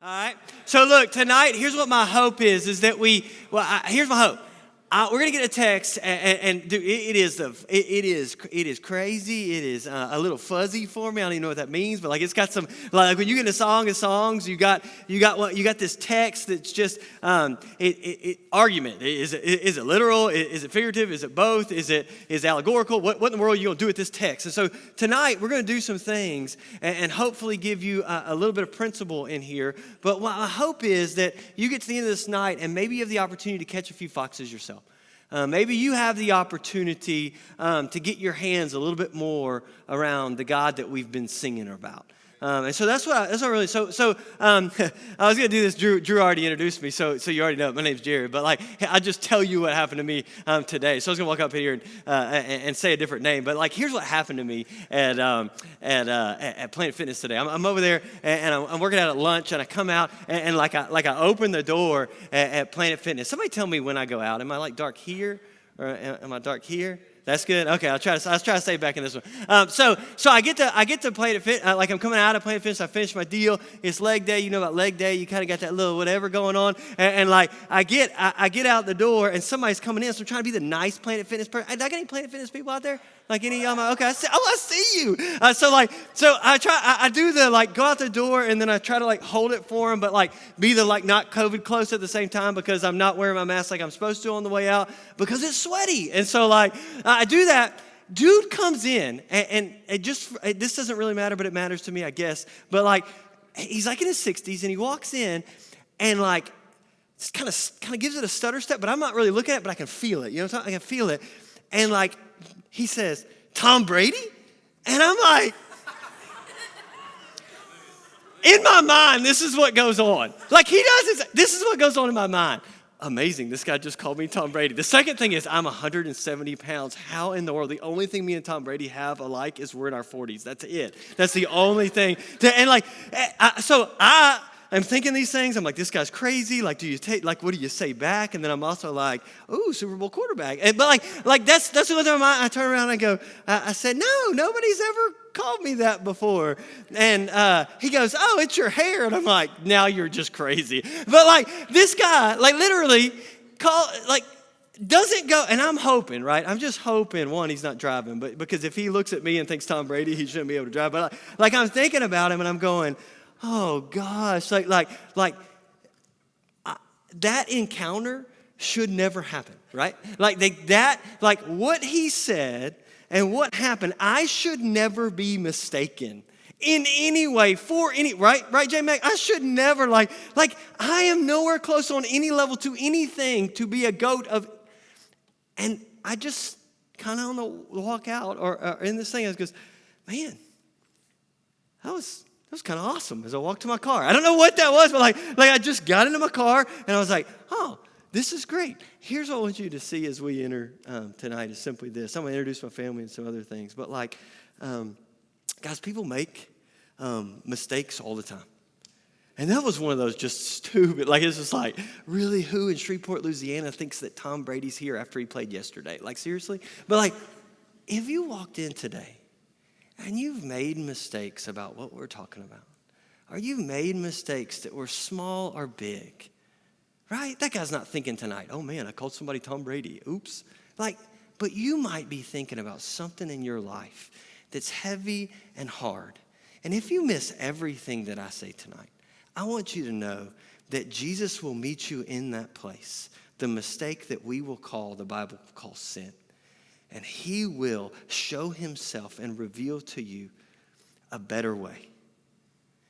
All right. So look, tonight, here's what my hope is that here's my hope. We're gonna get a text, and dude, it is crazy. It is a little fuzzy for me. I don't even know what that means, but like it's got some like when you get into Song of Songs, you got this text that's just argument. Is it literal? Is it figurative? Is it both? Is it allegorical? What in the world are you gonna do with this text? And so tonight we're gonna do some things and hopefully give you a little bit of principle in here. But what my hope is that you get to the end of this night and maybe you have the opportunity to catch a few foxes yourself. Maybe you have the opportunity to get your hands a little bit more around the God that we've been singing about. And so that's what I really, I was going to do this. Drew already introduced me, so you already know. My name's Jerry, but like, I'll just tell you what happened to me today. So I was going to walk up here and say a different name, but like, here's what happened to me at Planet Fitness today. I'm over there and I'm working out at lunch, and I come out and I open the door at Planet Fitness. Somebody tell me when I go out. Am I like dark here, or am I dark here? That's good. Okay, I'll try to stay back in this one. So I get to Planet Fitness. Like I'm coming out of Planet Fitness. I finish my deal. It's leg day. You know about leg day. You kind of got that little whatever going on. And like I get out the door, and somebody's coming in. So I'm trying to be the nice Planet Fitness person. Did I get any Planet Fitness people out there? Like any of y'all? Okay, I see you. So I do the like go out the door, and then I try to like hold it for them, but like be the like not COVID close at the same time because I'm not wearing my mask like I'm supposed to on the way out because it's sweaty. And so like I do that. Dude comes in, and this doesn't really matter, but it matters to me, I guess. But like he's like in his 60s, and he walks in, and like kind of gives it a stutter step, but I'm not really looking at it, but I can feel it. You know what I'm talking? I can feel it, and like. He says, Tom Brady? And I'm like, in my mind, this is what goes on. Like he does this is what goes on in my mind. Amazing, this guy just called me Tom Brady. The second thing is I'm 170 pounds. How in the world? The only thing me and Tom Brady have alike is we're in our 40s. That's it. That's the only thing. I'm thinking these things. I'm like, this guy's crazy. Like, what do you say back? And then I'm also like, ooh, Super Bowl quarterback. But that's what in my mind. I turn around and I go, I said, no, nobody's ever called me that before. And he goes, oh, it's your hair. And I'm like, now you're just crazy. But like this guy, like literally doesn't go, and I'm hoping, right? I'm just hoping, one, he's not driving, but because if he looks at me and thinks Tom Brady, he shouldn't be able to drive. But like I'm thinking about him and I'm going, oh gosh, that encounter should never happen, right? Like what he said and what happened, I should never be mistaken in any way for any, right, J-Mac? I should never, like I am nowhere close on any level to anything to be a goat of, and I just kind of on the walk out or in this thing, I goes, man, that was kind of awesome as I walked to my car. I don't know what that was, but like I just got into my car and I was like, oh, this is great. Here's what I want you to see as we enter tonight is simply this. I'm going to introduce my family and some other things. But like, guys, people make mistakes all the time. And that was one of those just stupid, like it's just like, really, who in Shreveport, Louisiana thinks that Tom Brady's here after he played yesterday? Like seriously? But like, if you walked in today, and you've made mistakes about what we're talking about, or you've made mistakes that were small or big, right? That guy's not thinking tonight, oh man, I called somebody Tom Brady, oops. But you might be thinking about something in your life that's heavy and hard. And if you miss everything that I say tonight, I want you to know that Jesus will meet you in that place, the mistake that the Bible calls sin. And he will show himself and reveal to you a better way.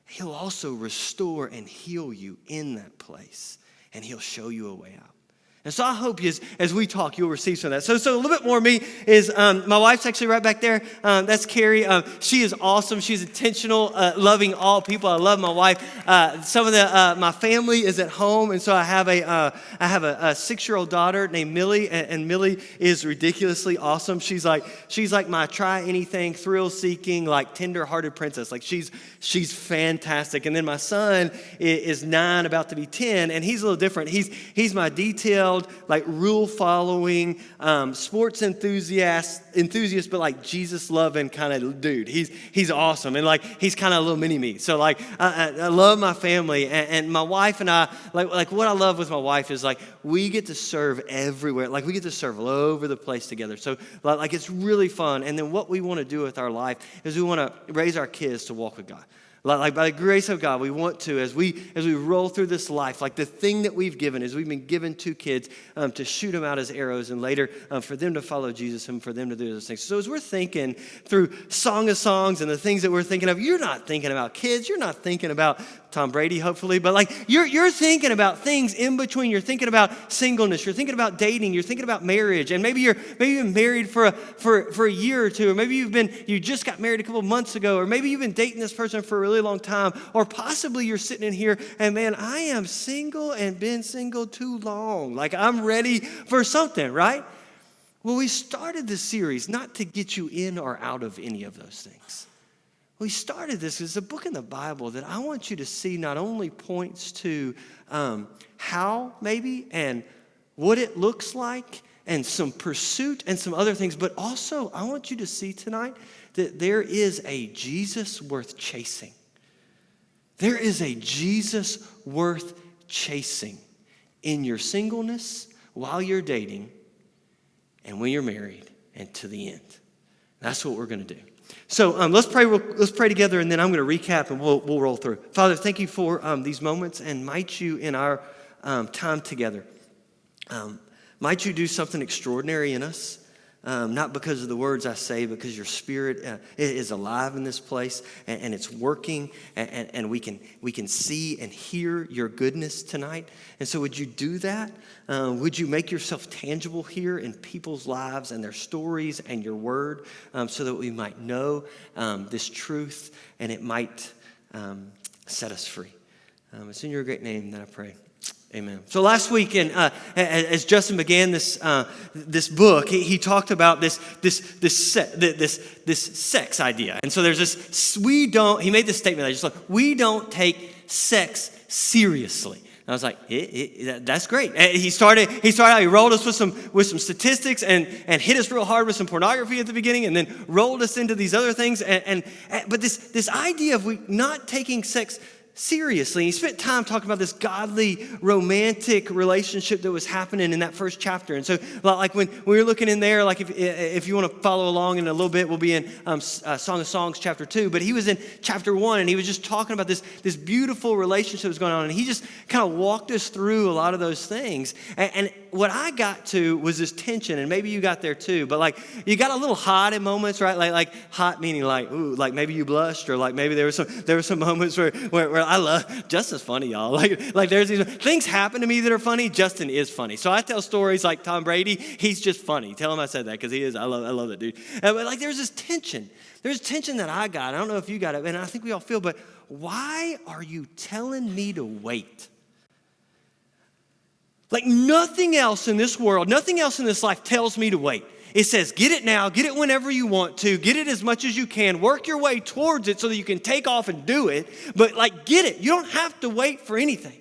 He'll also restore and heal you in that place. And he'll show you a way out. And so I hope as we talk, you'll receive some of that. So a little bit more of me is, my wife's actually right back there. That's Carrie. She is awesome. She's intentional, loving all people. I love my wife. Some of my family is at home. And so I have a 6-year-old daughter named Millie. And Millie is ridiculously awesome. She's like my try anything, thrill seeking, like tender hearted princess. Like she's fantastic. And then my son is 9, about to be 10. And he's a little different. He's my detail. loud, like rule following, sports enthusiast, but like Jesus loving kind of dude. He's awesome, and like he's kind of a little mini me. So like I love my family, and my wife and I like what I love with my wife is like we get to serve everywhere. Like we get to serve all over the place together. So like it's really fun. And then what we want to do with our life is we want to raise our kids to walk with God. Like by the grace of God, we want to, as we roll through this life, like the thing that we've given is we've been given 2 kids to shoot them out as arrows and later for them to follow Jesus and for them to do those things. So as we're thinking through Song of Songs and the things that we're thinking of, you're not thinking about kids, you're not thinking about Tom Brady, hopefully, but like you're thinking about things in between. You're thinking about singleness, you're thinking about dating, you're thinking about marriage, and maybe you've been married for a year or two, or maybe you just got married a couple months ago, or maybe you've been dating this person for a really long time, or possibly you're sitting in here and man, I am single and been single too long. Like I'm ready for something, right? Well, we started this series not to get you in or out of any of those things. We started this as a book in the Bible that I want you to see not only points to how maybe and what it looks like and some pursuit and some other things, but also I want you to see tonight that there is a Jesus worth chasing. There is a Jesus worth chasing in your singleness, while you're dating, and when you're married, and to the end. That's what we're going to do. So let's pray together, and then I'm going to recap, and we'll roll through. Father, thank you for these moments, and might you in our time together, might you do something extraordinary in us, not because of the words I say, because your Spirit is alive in this place, and it's working, and we can see and hear your goodness tonight. And so would you do that? Would you make yourself tangible here in people's lives and their stories and your word, so that we might know this truth and it might set us free. It's in your great name that I pray. Amen. So last week, as Justin began this book, he talked about this sex idea. And so there's this, he made this statement. I just like, we don't take sex seriously. And I was like, that's great. And he rolled us with some statistics and hit us real hard with some pornography at the beginning, and then rolled us into these other things. But this idea of we not taking sex seriously. He spent time talking about this godly, romantic relationship that was happening in that first chapter. And so, like when we were looking in there, like if you want to follow along in a little bit, we'll be in Song of Songs chapter 2. But he was in chapter 1, and he was just talking about this beautiful relationship that was going on. And he just kind of walked us through a lot of those things. And what I got to was this tension, and maybe you got there too. But like you got a little hot in moments, right? Like hot meaning like ooh, like maybe you blushed, or like maybe there were some moments where I love Justin's funny, y'all. Like there's these things happen to me that are funny. Justin is funny, so I tell stories like Tom Brady. He's just funny. Tell him I said that because he is. I love that dude. But like there's this tension. There's tension that I got. I don't know if you got it, and I think we all feel. But why are you telling me to wait? Like nothing else in this world, nothing else in this life tells me to wait. It says, get it now, get it whenever you want to, get it as much as you can, work your way towards it so that you can take off and do it, but like get it. You don't have to wait for anything.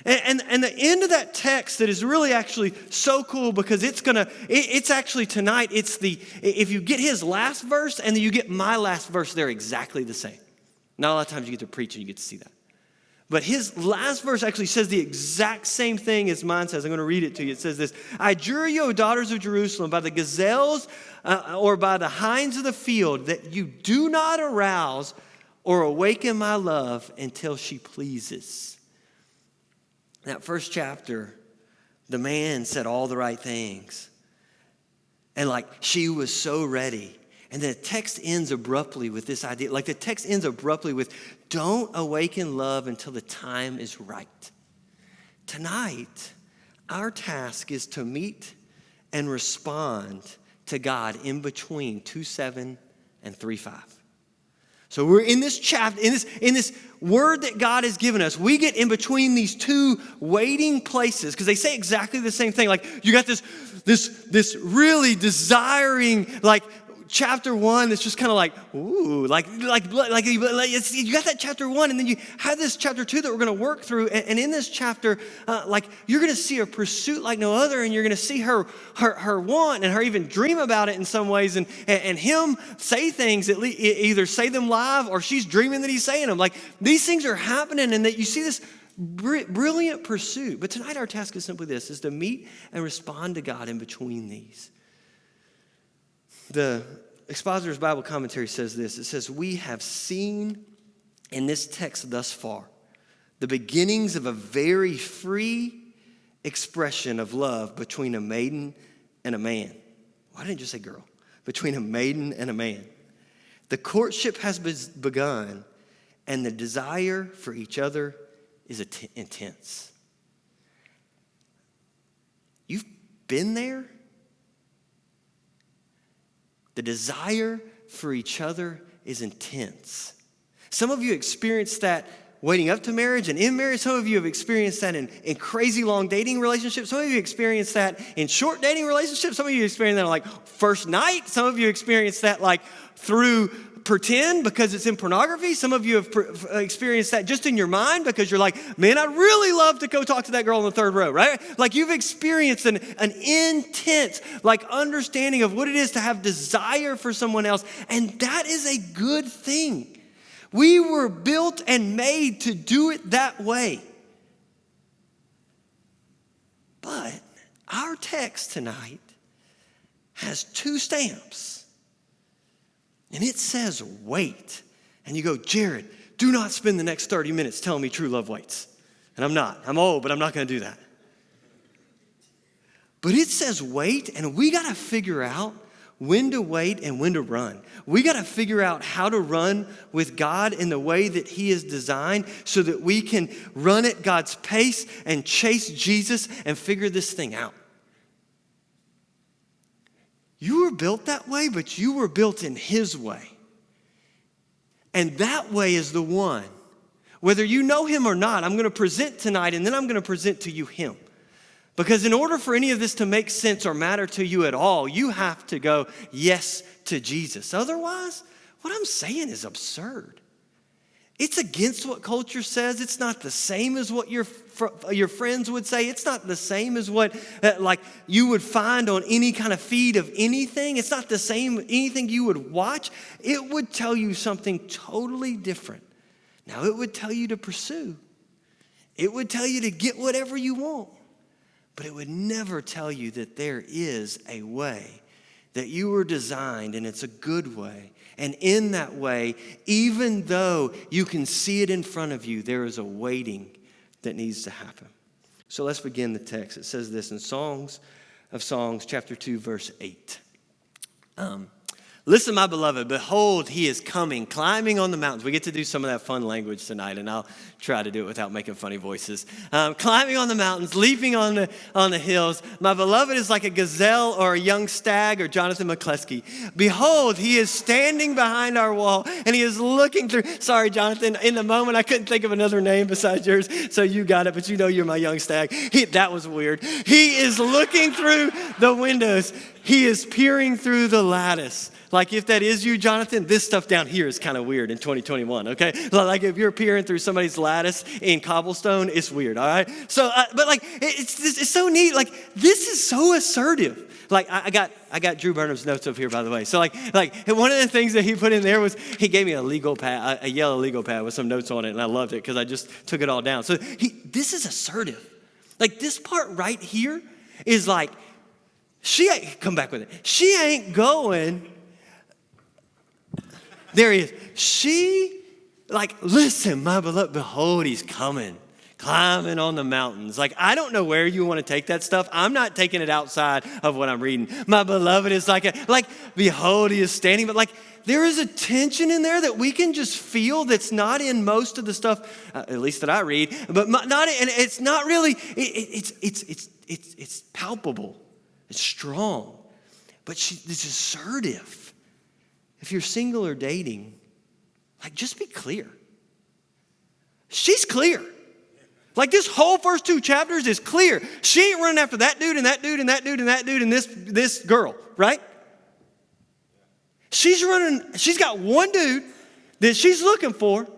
And the end of that text that is really actually so cool because it's actually tonight, if you get his last verse and then you get my last verse, they're exactly the same. Not a lot of times you get to preach and you get to see that. But his last verse actually says the exact same thing as mine says. I'm going to read it to you. It says this: I adjure you, O daughters of Jerusalem, by the gazelles or by the hinds of the field, that you do not arouse or awaken my love until she pleases. That first chapter, the man said all the right things. And like she was so ready. And the text ends abruptly with this idea. Like the text ends abruptly with, don't awaken love until the time is right. Tonight, our task is to meet and respond to God in between 2:7 and 3:5. So we're in this chapter, in this word that God has given us. We get in between these two waiting places because they say exactly the same thing. Like you got this really desiring, like chapter 1 that's just kind of like, ooh, like you got that chapter 1, and then you have this chapter 2 that we're going to work through. And in this chapter, like you're going to see a pursuit like no other, and you're going to see her want and her even dream about it in some ways, and him say things, either say them live or she's dreaming that he's saying them. Like these things are happening, and that you see this brilliant pursuit. But tonight our task is simply this, is to meet and respond to God in between these. The Expositor's Bible Commentary says this. It says, we have seen in this text thus far the beginnings of a very free expression of love between a maiden and a man. Why didn't you say girl? Between a maiden and a man. The courtship has begun, and the desire for each other is intense. You've been there? The desire for each other is intense. Some of you experienced that waiting up to marriage and in marriage. Some of you have experienced that in crazy long dating relationships. Some of you experienced that in short dating relationships. Some of you experienced that on like first night. Some of you experienced that like through pretend because it's in pornography. Some of you have experienced that just in your mind because you're like, man, I'd really love to go talk to that girl in the third row, right? Like you've experienced an intense like understanding of what it is to have desire for someone else. And that is a good thing. We were built and made to do it that way. But our text tonight has 2 stamps. And it says, wait. And you go, Jared, do not spend the next 30 minutes telling me true love waits. And I'm not. I'm old, but I'm not going to do that. But it says wait, and we got to figure out when to wait and when to run. We got to figure out how to run with God in the way that He is designed so that we can run at God's pace and chase Jesus and figure this thing out. You were built that way, but you were built in His way. And that way is the one. Whether you know Him or not, I'm going to present tonight, and then I'm going to present to you Him. Because in order for any of this to make sense or matter to you at all, you have to go yes to Jesus. Otherwise, what I'm saying is absurd. It's against what culture says. It's not the same as what your friends would say. It's not the same as what like you would find on any kind of feed of anything. It's not the same anything you would watch. It would tell you something totally different. Now, it would tell you to pursue. It would tell you to get whatever you want. But it would never tell you that there is a way, that you were designed and it's a good way. And in that way, even though you can see it in front of you, there is a waiting that needs to happen. So let's begin the text. It says this in Songs of Songs, chapter 2, verse 8. Listen, my beloved, behold, He is coming, climbing on the mountains. We get to do some of that fun language tonight, and I'll try to do it without making funny voices. Climbing on the mountains, leaping on the hills. My beloved is like a gazelle or a young stag or Jonathan McCluskey. Behold, He is standing behind our wall, and He is looking through. Sorry, Jonathan, in the moment, I couldn't think of another name besides yours, so you got it, but you know you're my young stag. That was weird. He is looking through the windows. He is peering through the lattice. Like if that is you, Jonathan, this stuff down here is kind of weird in 2021, okay? Like if you're peering through somebody's lattice in cobblestone, it's weird, all right? So, but like it's so neat. Like this is so assertive. Like I got Drew Burnham's notes up here, by the way. So like one of the things that he put in there was he gave me a legal pad, a yellow legal pad with some notes on it, and I loved it because I just took it all down. So this is assertive. Like this part right here is like she ain't come back with it. She ain't going. There He is. She, like, listen, my beloved, behold, He's coming, climbing on the mountains. Like, I don't know where you want to take that stuff. I'm not taking it outside of what I'm reading. My beloved is like, behold, He is standing. But, like, there is a tension in there that we can just feel that's not in most of the stuff, at least that I read. But not, and it's not really, it's palpable. It's strong. But it's assertive. If you're single or dating, like just be clear. She's clear. Like this whole first 2 chapters is clear. She ain't running after that dude and that dude and that dude and that dude and this girl, right? She's got one dude that she's looking for.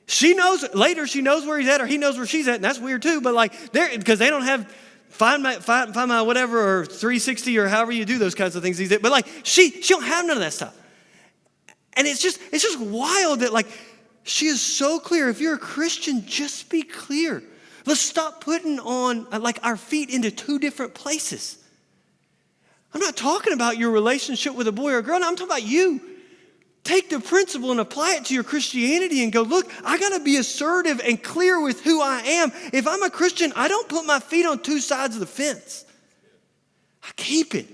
She knows where he's at, or he knows where she's at, and that's weird too. But like, because they don't have find my whatever or 360 or however you do those kinds of things these days. But like, she don't have none of that stuff, and it's just wild that like she is so clear. If you're a Christian, just be clear. Let's stop putting on like our feet into two different places. I'm not talking about your relationship with a boy or a girl. No, I'm talking about you. Take the principle and apply it to your Christianity and go, look, I got to be assertive and clear with who I am. If I'm a Christian, I don't put my feet on two sides of the fence. I keep it.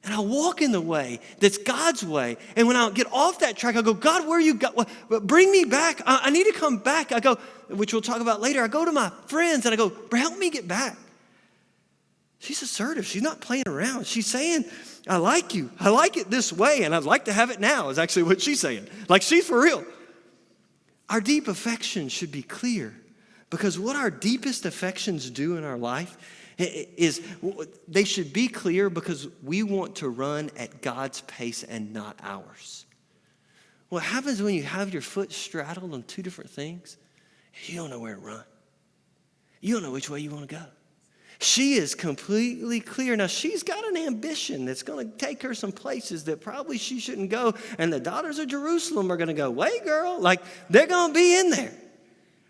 And I walk in the way that's God's way. And when I get off that track, I go, God, where you got? Bring me back. I need to come back. I go, which we'll talk about later. I go to my friends and I go, help me get back. She's assertive. She's not playing around. She's saying, I like you. I like it this way, and I'd like to have it now, is actually what she's saying. Like, she's for real. Our deep affection should be clear, because what our deepest affections do in our life is they should be clear because we want to run at God's pace and not ours. What happens when you have your foot straddled on two different things? You don't know where to run. You don't know which way you want to go. She is completely clear. Now, she's got an ambition that's going to take her some places that probably she shouldn't go. And the daughters of Jerusalem are going to go, wait, girl, like they're going to be in there.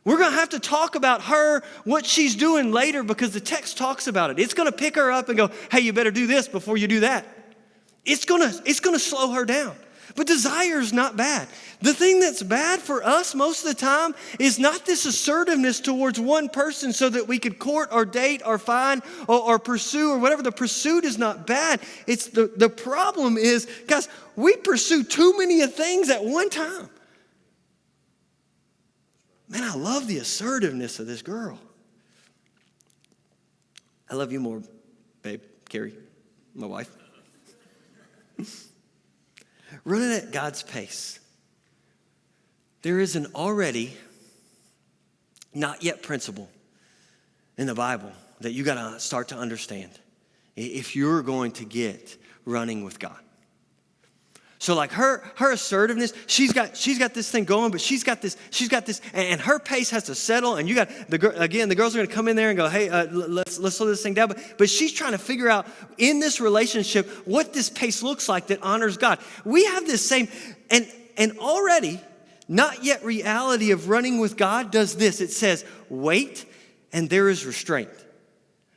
We're going to have to talk about her, what she's doing later, because the text talks about it. It's going to pick her up and go, hey, you better do this before you do that. It's going to slow her down. But desire is not bad. The thing that's bad for us most of the time is not this assertiveness towards one person so that we could court or date or find or pursue or whatever. The pursuit is not bad. It's the problem is, guys, we pursue too many things at one time. Man, I love the assertiveness of this girl. I love you more, babe, Carrie, my wife. Running at God's pace. There is an already not yet principle in the Bible that you got to start to understand if you're going to get running with God. So like her assertiveness, she's got this thing going, but she's got this, and her pace has to settle. And you got the girls are going to come in there and go, hey, let's slow this thing down. But she's trying to figure out in this relationship what this pace looks like that honors God. We have this same, and already not yet reality of running with God does this. It says, wait, and there is restraint.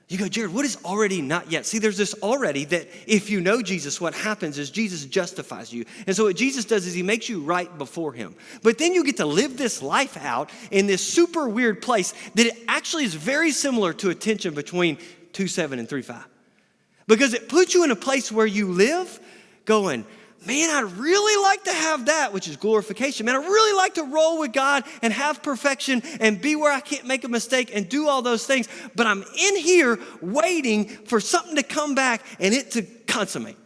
You go, Jared, what is already not yet? See, there's this already that if you know Jesus, what happens is Jesus justifies you. And so what Jesus does is he makes you right before him. But then you get to live this life out in this super weird place that it actually is very similar to a tension between 2:7 and 3:5. Because it puts you in a place where you live going, man, I'd really like to have that, which is glorification. Man, I'd really like to roll with God and have perfection and be where I can't make a mistake and do all those things. But I'm in here waiting for something to come back and it to consummate.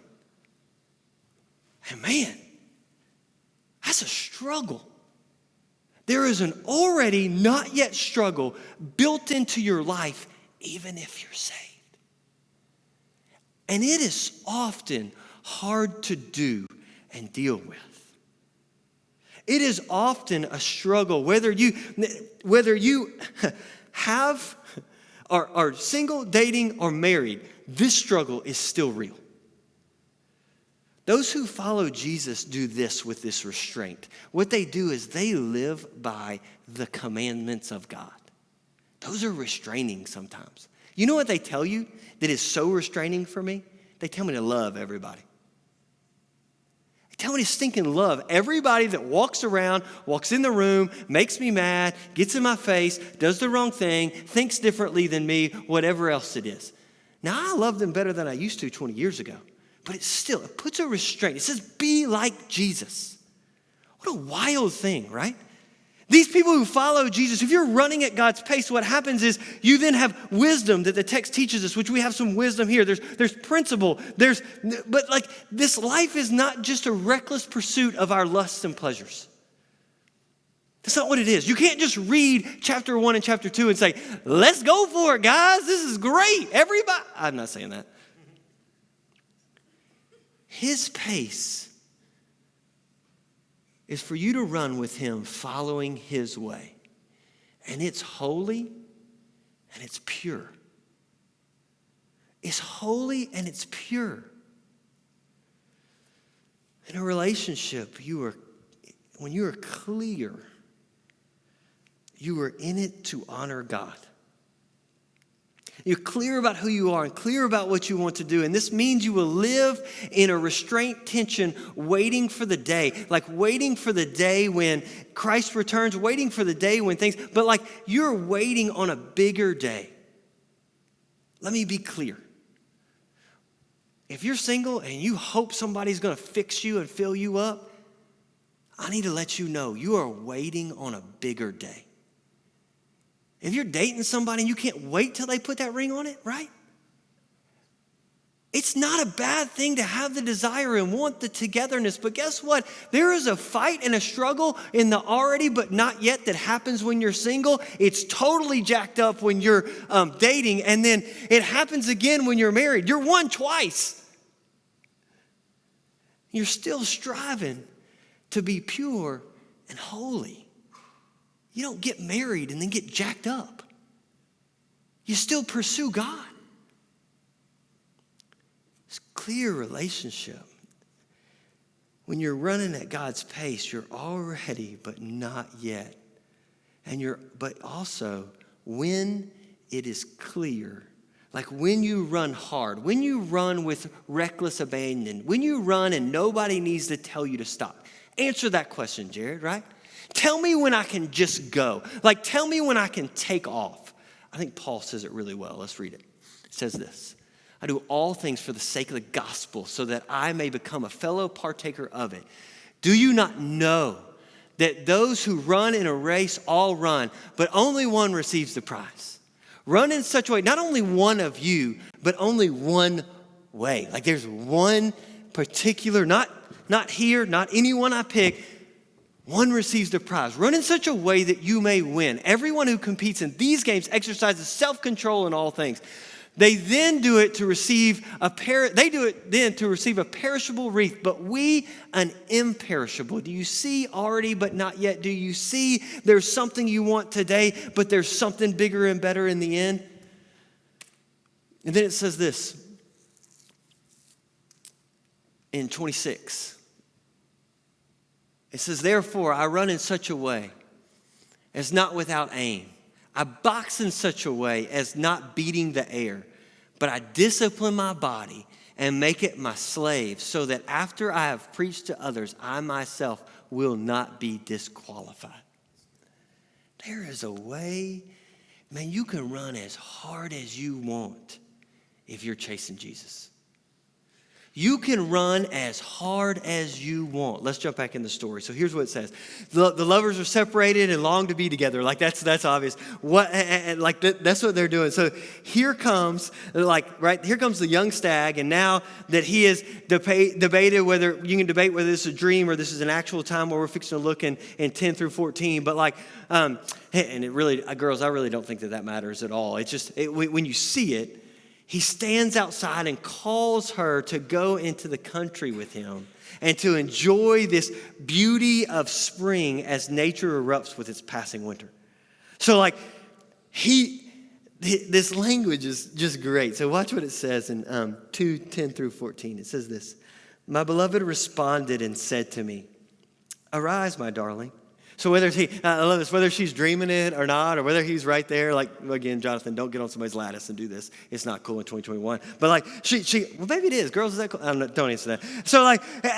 And man, that's a struggle. There is an already not yet struggle built into your life, even if you're saved. And it is often hard to do and deal with. It is often a struggle, whether you have are single, dating, or married, this struggle is still real. Those who follow Jesus do this with this restraint. What they do is they live by the commandments of God. Those are restraining sometimes. You know what they tell you that is so restraining for me? They tell me to love everybody. Tell me to stinking love everybody that walks around, walks in the room, makes me mad, gets in my face, does the wrong thing, thinks differently than me, whatever else it is. Now, I love them better than I used to 20 years ago, but it puts a restraint. It says, be like Jesus. What a wild thing, right? These people who follow Jesus, if you're running at God's pace, what happens is you then have wisdom that the text teaches us, which we have some wisdom here. There's principle. But like this life is not just a reckless pursuit of our lusts and pleasures. That's not what it is. You can't just read chapter 1 and chapter 2 and say, let's go for it, guys. This is great. Everybody. I'm not saying that. His pace is for you to run with him following his way. And it's holy and it's pure. It's holy and it's pure. In a relationship, when you are clear, you are in it to honor God. You're clear about who you are and clear about what you want to do. And this means you will live in a restraint tension, waiting for the day. Like waiting for the day when Christ returns, waiting for the day when things, but like you're waiting on a bigger day. Let me be clear. If you're single and you hope somebody's going to fix you and fill you up, I need to let you know you are waiting on a bigger day. If you're dating somebody and you can't wait till they put that ring on it, right? It's not a bad thing to have the desire and want the togetherness, but guess what? There is a fight and a struggle in the already but not yet that happens when you're single. It's totally jacked up when you're dating, and then it happens again when you're married. You're won twice. You're still striving to be pure and holy. You don't get married and then get jacked up. You still pursue God. It's a clear relationship. When you're running at God's pace, you're already but not yet. But also when it is clear, like when you run hard, when you run with reckless abandon, when you run and nobody needs to tell you to stop. Answer that question, Jared, right? Tell me when I can just go. Like, tell me when I can take off. I think Paul says it really well. Let's read it. It says this: I do all things for the sake of the gospel so that I may become a fellow partaker of it. Do you not know that those who run in a race all run, but only one receives the prize? Run in such a way, not only one of you, but only one way. Like there's one particular, not here, not anyone I pick. One receives the prize. Run in such a way that you may win. Everyone who competes in these games exercises self-control in all things. They then do it to receive a perishable wreath, but we an imperishable. Do you see already but not yet? Do you see there's something you want today, but there's something bigger and better in the end? And then it says this in 26. It says, therefore, I run in such a way as not without aim. I box in such a way as not beating the air, but I discipline my body and make it my slave so that after I have preached to others, I myself will not be disqualified. There is a way, man, you can run as hard as you want if you're chasing Jesus. You can run as hard as you want. Let's jump back in the story. So here's what it says. The lovers are separated and long to be together. Like that's obvious. That's what they're doing. So here comes the young stag, and now that he is debated whether you can debate whether this is a dream or this is an actual time where we're fixing to look in 10 through 14. But and it really, girls, I really don't think that matters at all. It's just when you see it. He stands outside and calls her to go into the country with him and to enjoy this beauty of spring as nature erupts with its passing winter. So this language is just great. So watch what it says in 2:10 through 14. It says this: my beloved responded and said to me, arise, my darling. So I love this, whether she's dreaming it or not, or whether he's right there, again, Jonathan, don't get on somebody's lattice and do this. It's not cool in 2021. But well, maybe it is. Girls, is that cool? I don't know, don't answer that. So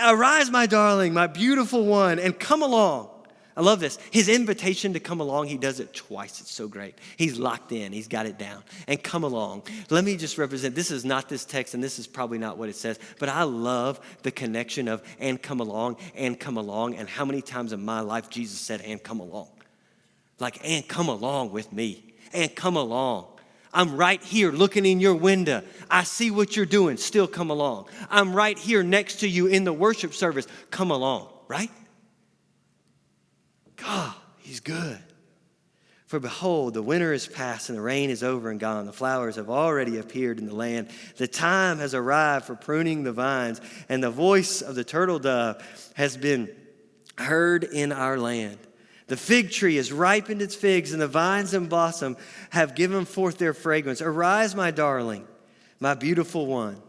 arise, my darling, my beautiful one, and come along. I love this. His invitation to come along, he does it twice. It's so great. He's locked in. He's got it down. And come along. Let me just represent, this is not this text, and this is probably not what it says, but I love the connection of and come along, and how many times in my life Jesus said, and come along. And come along with me. And come along. I'm right here looking in your window. I see what you're doing. Still come along. I'm right here next to you in the worship service. Come along, right? God, he's good. For behold, the winter is past and the rain is over and gone. The flowers have already appeared in the land. The time has arrived for pruning the vines, and the voice of the turtle dove has been heard in our land. The fig tree has ripened its figs, and the vines and blossom have given forth their fragrance. Arise, my darling, my beautiful one,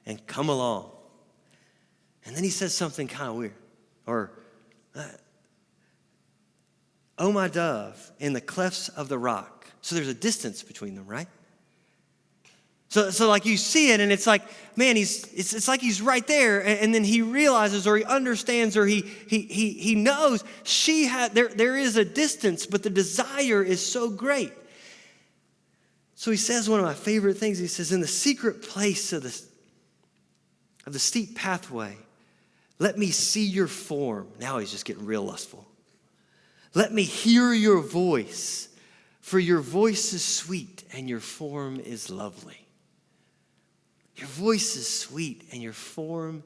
and come along. And then he says something kind of weird. Oh, my dove, in the clefts of the rock. So there's a distance between them, right? So like you see it, and it's like, man, it's like he's right there, and then he realizes, or he understands, or he knows there is a distance, but the desire is so great. So he says one of my favorite things. He says, in the secret place of the steep pathway, let me see your form. Now he's just getting real lustful. Let me hear your voice, for your voice is sweet and your form is lovely. Your voice is sweet and your form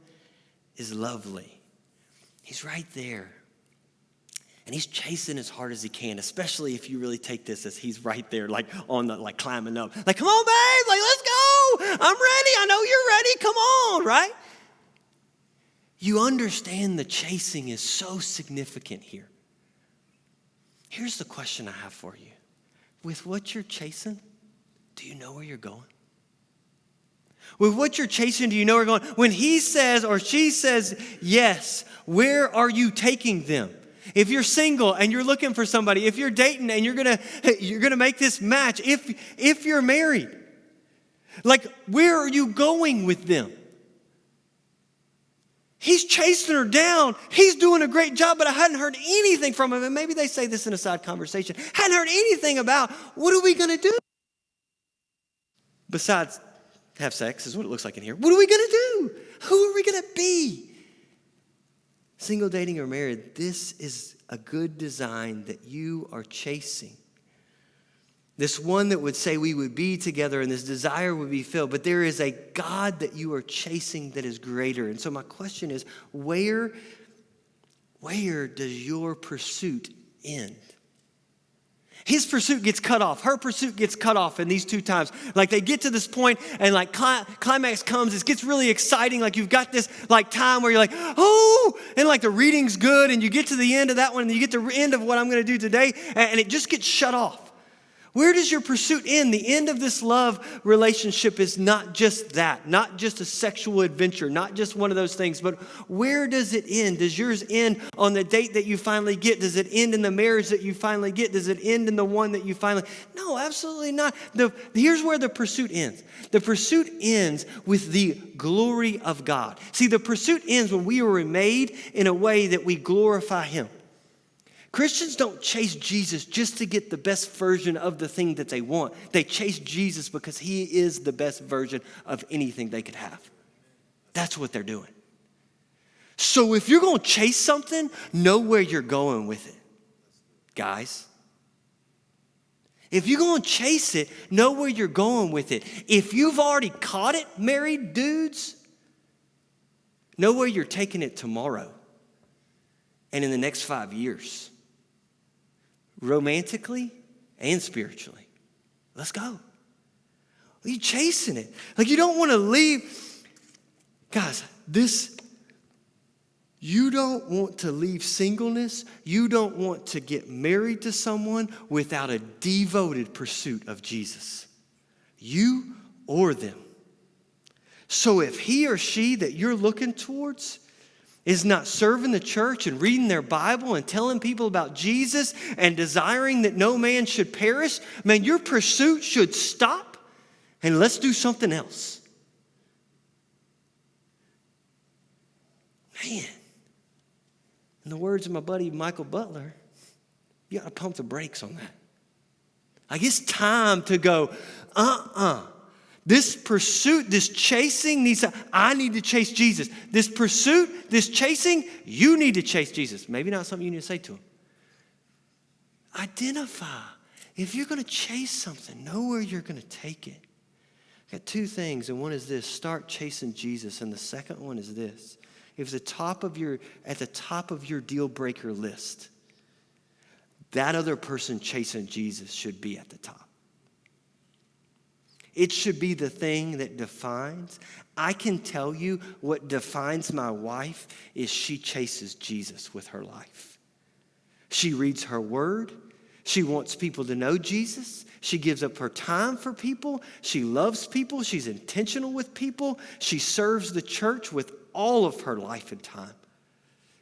is lovely. He's right there. And he's chasing as hard as he can, especially if you really take this as he's right there, like climbing up. Like, come on, babe, like, let's go. I'm ready. I know you're ready. Come on, right? You understand the chasing is so significant here. Here's the question I have for you. With what you're chasing, do you know where you're going? With what you're chasing, do you know where you're going? When he says or she says yes, where are you taking them? If you're single and you're looking for somebody, if you're dating and you're gonna make this match, if you're married, like, where are you going with them? He's chasing her down. He's doing a great job, but I hadn't heard anything from him. And maybe they say this in a side conversation. Hadn't heard anything about, what are we going to do? Besides have sex is what it looks like in here. What are we going to do? Who are we going to be? Single, dating, or married, this is a good design that you are chasing. This one that would say we would be together and this desire would be filled. But there is a God that you are chasing that is greater. And so my question is, where does your pursuit end? His pursuit gets cut off. Her pursuit gets cut off in these two times. Like, they get to this point and like climax comes. It gets really exciting. Like, you've got this like time where you're like, oh, and like the reading's good. And you get to the end of that one and you get to the end of what I'm going to do today. And it just gets shut off. Where does your pursuit end? The end of this love relationship is not just that, not just a sexual adventure, not just one of those things, but where does it end? Does yours end on the date that you finally get? Does it end in the marriage that you finally get? Does it end in the one that you finally... No, absolutely not. Here's where the pursuit ends. The pursuit ends with the glory of God. See, the pursuit ends when we were made in a way that we glorify Him. Christians don't chase Jesus just to get the best version of the thing that they want. They chase Jesus because He is the best version of anything they could have. That's what they're doing. So if you're going to chase something, know where you're going with it, guys. If you're going to chase it, know where you're going with it. If you've already caught it, married dudes, know where you're taking it tomorrow and in the next 5 years. Romantically and spiritually. Let's go. Are you chasing it? Like, you don't want to leave. Guys, you don't want to leave singleness. You don't want to get married to someone without a devoted pursuit of Jesus. You or them. So if he or she that you're looking towards is not serving the church and reading their Bible and telling people about Jesus and desiring that no man should perish, man, your pursuit should stop and let's do something else. Man, in the words of my buddy Michael Butler, you got to pump the brakes on that. Like, it's time to go, This pursuit, this chasing I need to chase Jesus. This pursuit, this chasing, you need to chase Jesus. Maybe not something you need to say to him. Identify. If you're going to chase something, know where you're going to take it. I've got two things, and one is this: start chasing Jesus, and the second one is this: if it's at the top of your deal breaker list, that other person chasing Jesus should be at the top. It should be the thing that defines. I can tell you what defines my wife is she chases Jesus with her life. She reads her word. She wants people to know Jesus. She gives up her time for people. She loves people. She's intentional with people. She serves the church with all of her life and time.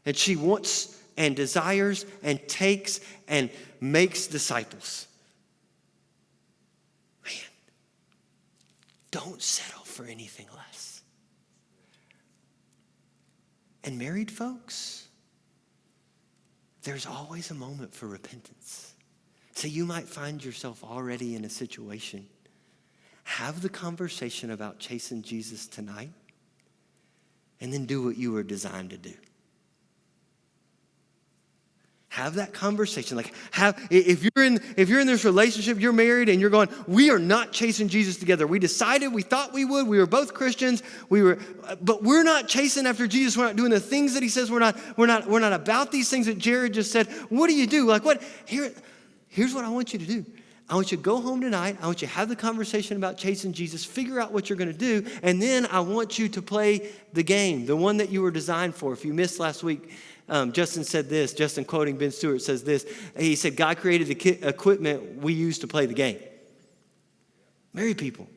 And she wants and desires and takes and makes disciples. Man, don't settle for anything less. And married folks, there's always a moment for repentance. So you might find yourself already in a situation. Have the conversation about chasing Jesus tonight, and then do what you were designed to do. Have that conversation. If you're in this relationship, you're married and you're going, we are not chasing Jesus together. We decided, we thought we would. We were both Christians. But we're not chasing after Jesus. We're not doing the things that he says. We're not about these things that Jared just said. What do you do? Here's what I want you to do. I want you to go home tonight. I want you to have the conversation about chasing Jesus, figure out what you're going to do, and then I want you to play the game, the one that you were designed for. If you missed last week, Justin said this. Justin, quoting Ben Stewart, says this. He said, God created the equipment we use to play the game. Married people.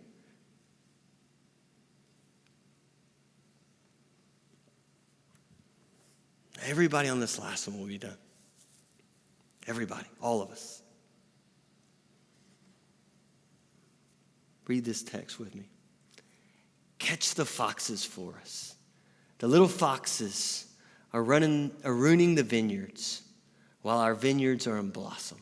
Everybody on this last one will be done. Everybody, all of us. Read this text with me. Catch the foxes for us. The little foxes are ruining the vineyards while our vineyards are in blossom.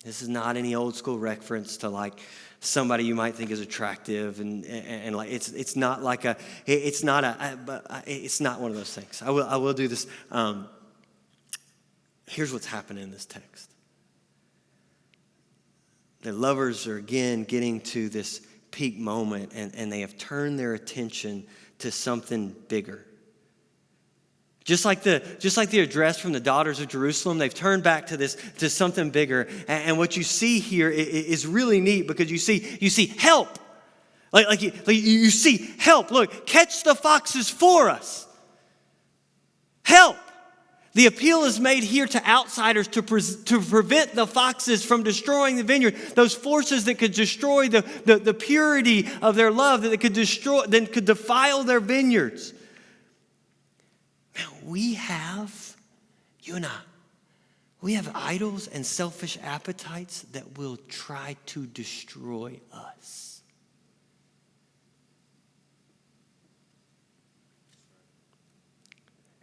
This is not any old school reference to somebody you might think is attractive and it's not one of those things. I will do this. Here's what's happening in this text. The lovers are again getting to this peak moment and they have turned their attention to something bigger. Just like the address from the daughters of Jerusalem, they've turned back to something bigger. And what you see here is really neat because you see help. You see help. Look, catch the foxes for us. Help. The appeal is made here to outsiders to prevent the foxes from destroying the vineyard. Those forces that could destroy the purity of their love, that could defile their vineyards. Man, you and I, we have idols and selfish appetites that will try to destroy us.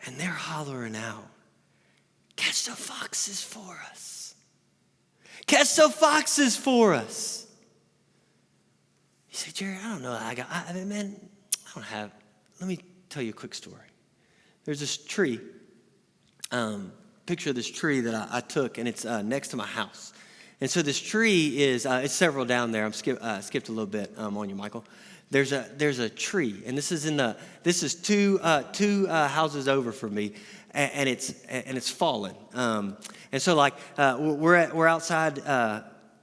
And they're hollering out, catch the foxes for us. Catch the foxes for us. You say, Jerry, I don't know. Let me tell you a quick story. There's this tree, picture of this tree that I took, and it's next to my house. And so this tree is, it's several down there. Skipped a little bit on you, Michael. There's a tree, and this is two houses over from me, and it's fallen. And so we're outside.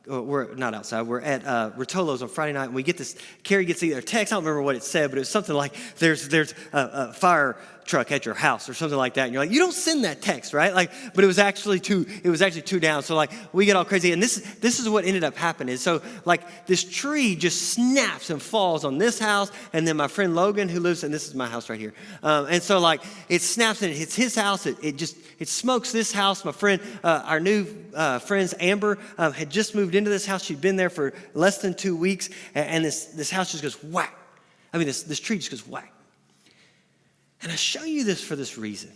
We're not outside. We're at Rotolo's on Friday night, and we get this. Carrie gets either a text. I don't remember what it said, but it was something like, "There's a fire truck at your house," or something like that. And you're like, you don't send that text, right? But it was actually two down. So we get all crazy, and this is what ended up happening. So this tree just snaps and falls on this house, and then my friend Logan, who lives, and this is my house right here. And so it snaps and it hits his house. It smokes this house. My friend, our new friends, Amber, had just moved into this house. She'd been there for less than 2 weeks, and this house just goes whack. This tree just goes whack. And I show you this for this reason.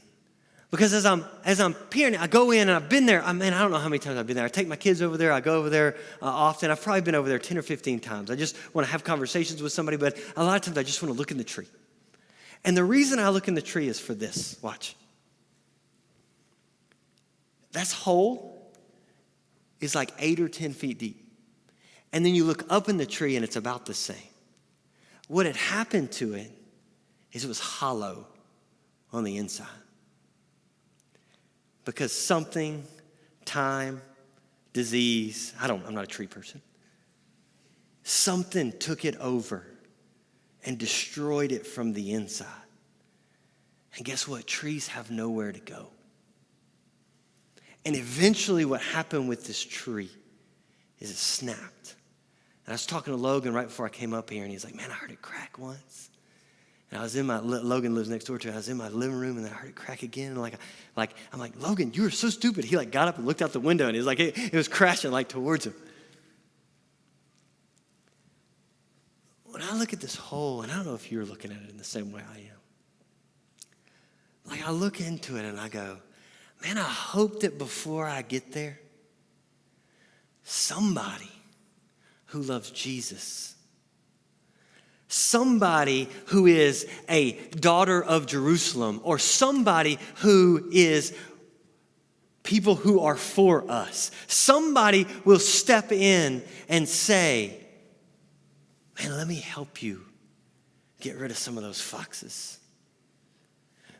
Because as I'm peering, I go in and I've been there. I don't know how many times I've been there. I take my kids over there. I go over there often. I've probably been over there 10 or 15 times. I just want to have conversations with somebody, but a lot of times I just want to look in the tree. And the reason I look in the tree is for this. Watch. That hole is 8 or 10 feet deep. And then you look up in the tree and it's about the same. What had happened to it is it was hollow on the inside. Because something, time, disease, I'm not a tree person. something took it over and destroyed it from the inside. And guess what? Trees have nowhere to go. And eventually what happened with this tree is it snapped. And I was talking to Logan right before I came up here, and he's like, man, I heard it crack once. And I was in Logan lives next door to it. I was in my living room, and then I heard it crack again. And I'm like, Logan, you were so stupid. He got up and looked out the window, and he was like, it was crashing towards him. When I look at this hole, and I don't know if you're looking at it in the same way I am. I look into it and I go, man, I hope that before I get there, somebody who loves Jesus, somebody who is a daughter of Jerusalem, or somebody who is people who are for us, somebody will step in and say, man, let me help you get rid of some of those foxes.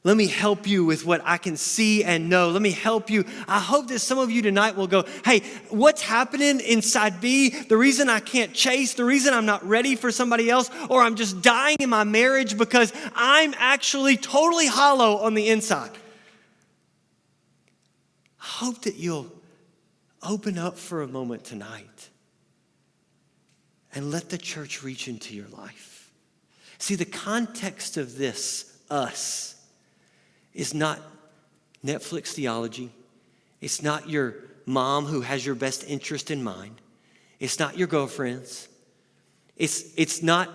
Let me help you with what I can see and know. Let me help you. I hope that some of you tonight will go, hey, what's happening inside me? The reason I can't chase, the reason I'm not ready for somebody else, or I'm just dying in my marriage because I'm actually totally hollow on the inside. I hope that you'll open up for a moment tonight and let the church reach into your life. See, the context of this, us, is not Netflix theology. It's not your mom who has your best interest in mind. It's not your girlfriends. It's not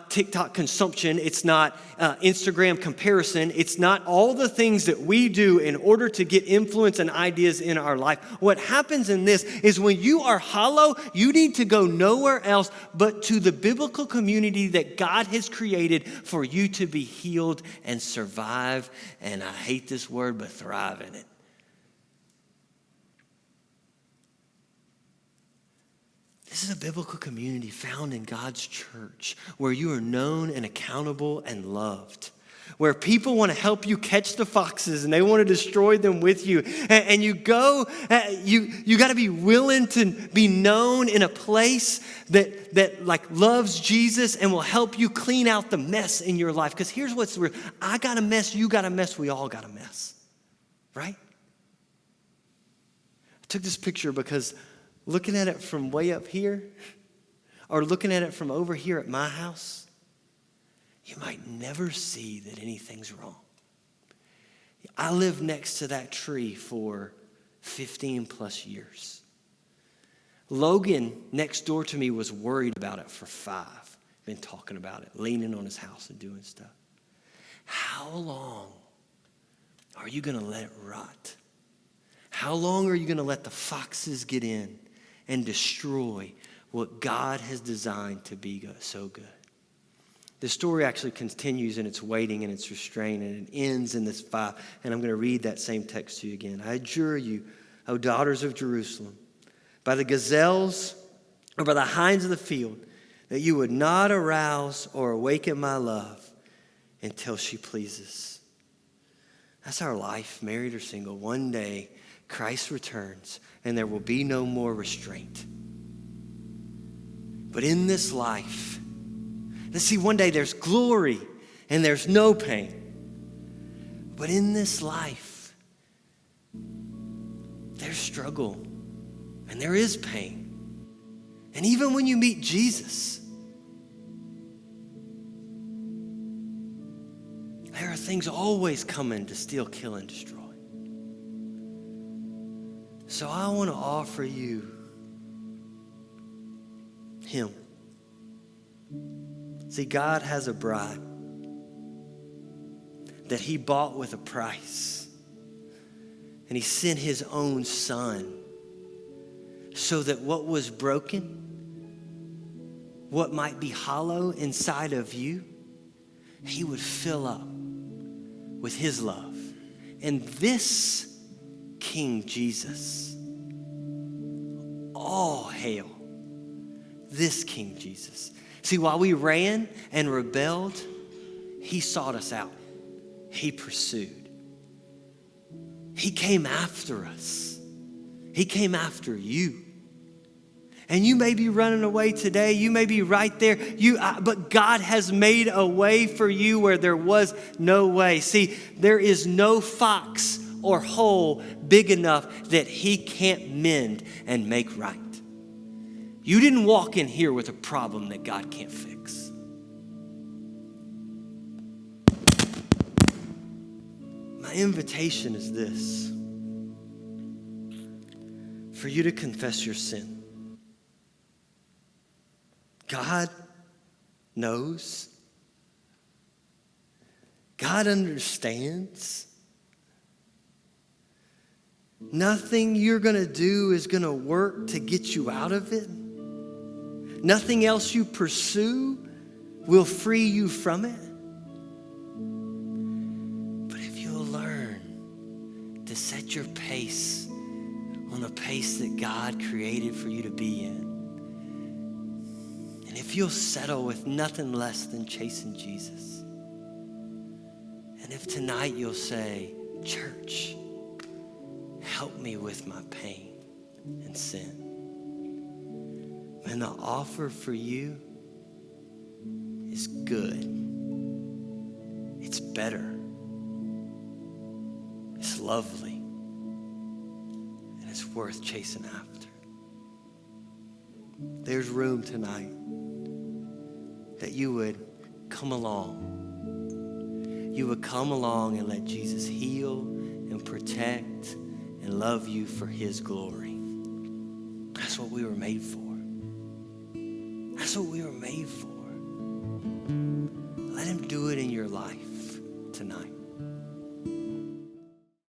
TikTok consumption. It's not Instagram comparison. It's not all the things that we do in order to get influence and ideas in our life. What happens in this is when you are hollow, you need to go nowhere else but to the biblical community that God has created for you to be healed and survive, and I hate this word, but thrive in it. This is a biblical community found in God's church where you are known and accountable and loved, where people want to help you catch the foxes and they want to destroy them with you. And you go, you got to be willing to be known in a place that loves Jesus and will help you clean out the mess in your life. Because here's what's real. I got a mess, you got a mess, we all got a mess, right? I took this picture because looking at it from way up here or looking at it from over here at my house, you might never see that anything's wrong. I lived next to that tree for 15 plus years. Logan next door to me was worried about it for 5. Been talking about it, leaning on his house and doing stuff. How long are you going to let it rot? How long are you going to let the foxes get in and destroy what God has designed to be so good? The story actually continues in its waiting and its restraint, and it ends in this 5. And I'm going to read that same text to you again. I adjure you, O daughters of Jerusalem, by the gazelles or by the hinds of the field, that you would not arouse or awaken my love until she pleases. That's our life, married or single. One day, Christ returns, and there will be no more restraint. But in this life, let's see, one day there's glory and there's no pain. But in this life, there's struggle and there is pain. And even when you meet Jesus, there are things always coming to steal, kill, and destroy. So I want to offer you Him. See, God has a bride that He bought with a price. And He sent His own Son so that what was broken, what might be hollow inside of you, He would fill up with His love. And this King Jesus, all hail this King Jesus. See, while we ran and rebelled, He sought us out. He pursued. He came after us. He came after you. And you may be running away today. You may be right there. But God has made a way for you where there was no way. See, there is no fox or hole big enough that he can't mend and make right. You didn't walk in here with a problem that God can't fix. My invitation is this: for you to confess your sin. God knows. God understands. Nothing you're going to do is going to work to get you out of it. Nothing else you pursue will free you from it. But if you'll learn to set your pace on the pace that God created for you to be in, and if you'll settle with nothing less than chasing Jesus, and if tonight you'll say, church, help me with my pain and sin, and the offer for you is good. It's better. It's lovely. And it's worth chasing after. There's room tonight that you would come along. You would come along and let Jesus heal and protect and love you for his glory. That's what we were made for. That's what we were made for. Let him do it in your life.